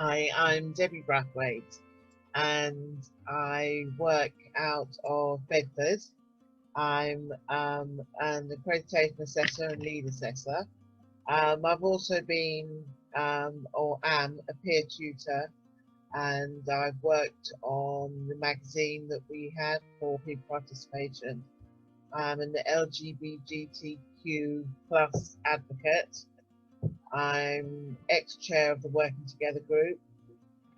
I'm Debbie Brathwaite, and I work out of Bedford. I'm an accreditation assessor and lead assessor. I've also been or am a peer tutor, and I've worked on the magazine that we had for people participation. I'm an LGBTQ plus advocate. I'm ex-chair of the Working Together group.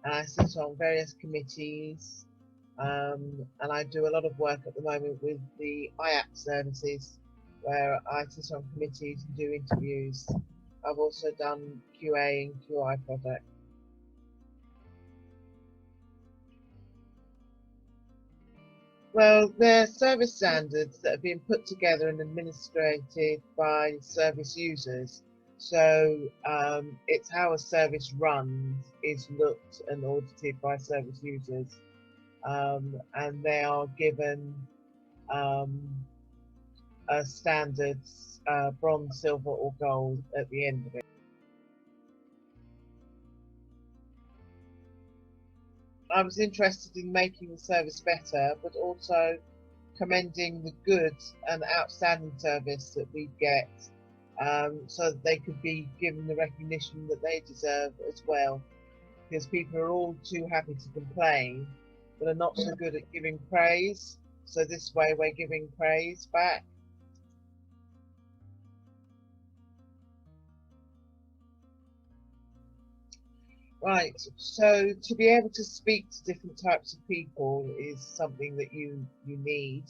I sit on various committees, and I do a lot of work at the moment with the IAP services, where I sit on committees and do interviews. I've also done QA and QI projects. Well, they're service standards that have been put together and administrated by service users. So it's how a service runs is looked and audited by service users, and they are given um, standards, bronze, silver, or gold at the end of it. I was interested in making the service better, but also commending the good and outstanding service that we get, so that they could be given the recognition that they deserve as well. Because people are all too happy to complain, but are not so good at giving praise. So this way we're giving praise back. Right, so to be able to speak to different types of people is something that you need.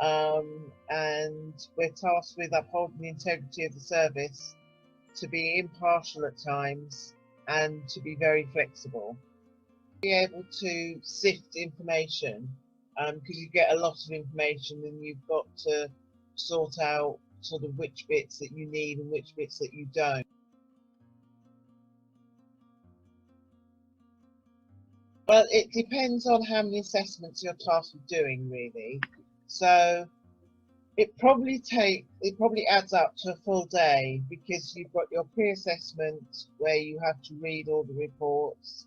And we're tasked with upholding the integrity of the service, to be impartial at times, and to be very flexible. Be able to sift information, because you get a lot of information and you've got to sort out sort of which bits that you need and which bits that you don't. Well, it depends on how many assessments you're tasked with doing, really. So it probably adds up to a full day, because you've got your pre-assessment where you have to read all the reports,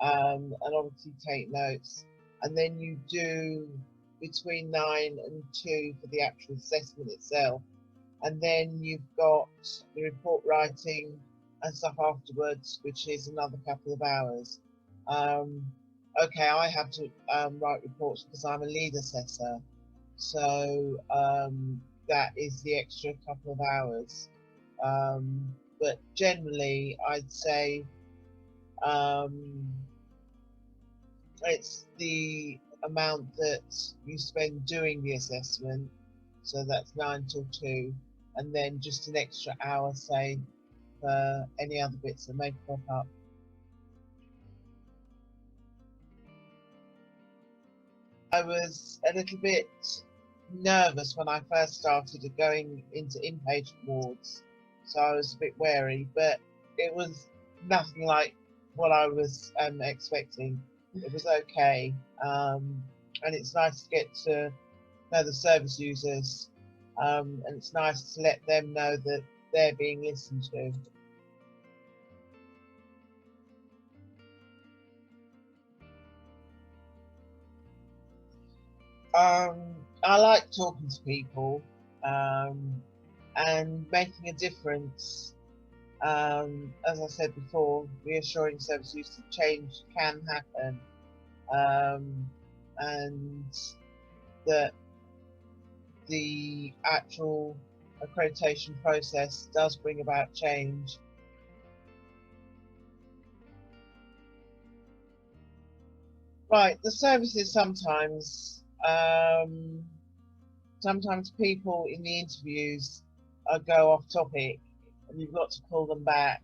and obviously take notes, and then you do between 9 and 2 for the actual assessment itself, and then you've got the report writing and stuff afterwards, which is another couple of hours. Um, okay, I have to write reports because I'm a lead assessor, so that is the extra couple of hours. But generally, I'd say um, it's the amount that you spend doing the assessment, so that's 9 till 2, and then just an extra hour, say, for any other bits that may crop up. I was a little bit nervous when I first started going into inpatient wards, so I was a bit wary, but it was nothing like what I was expecting. It was okay, and it's nice to get to know the service users, and it's nice to let them know that they're being listened to. I like talking to people, um, and making a difference. As I said before, reassuring service users that change can happen, um, and that the actual accreditation process does bring about change. Right, the services sometimes people in the interviews go off topic, and you've got to pull them back.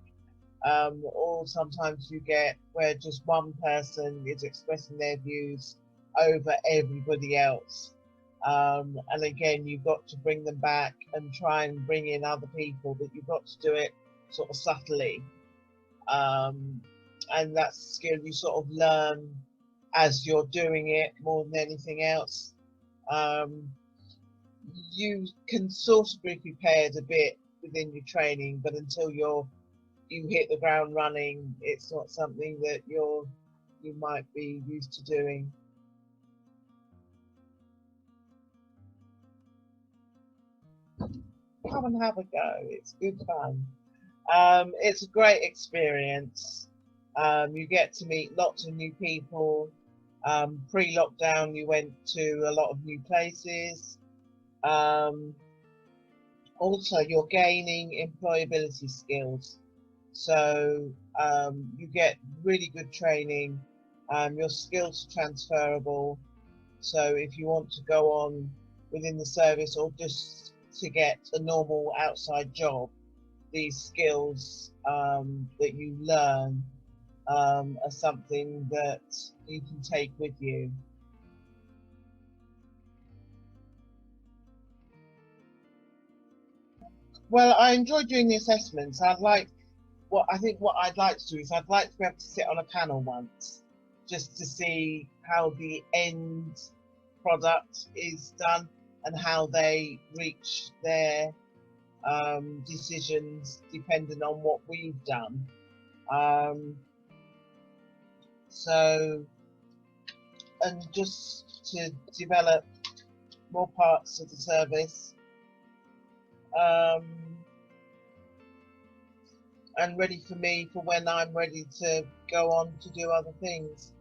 Or sometimes you get where just one person is expressing their views over everybody else. And again, you've got to bring them back and try and bring in other people, but you've got to do it sort of subtly. Um, and that's a skill you sort of learn as you're doing it more than anything else. Um, you can sort of be prepared a bit within your training, but until you're you hit the ground running. It's not something that you might be used to doing. Come and have a go. It's good fun. It's a great experience. You get to meet lots of new people. Pre-lockdown, you went to a lot of new places. Also, you're gaining employability skills. So you get really good training. Your skills are transferable. So if you want to go on within the service or just to get a normal outside job, these skills that you learn are something that you can take with you. Well, I enjoy doing the assessments. What I'd like to do is I'd like to be able to sit on a panel once, just to see how the end product is done and how they reach their decisions depending on what we've done. So, and just to develop more parts of the service, and ready for me for when I'm ready to go on to do other things.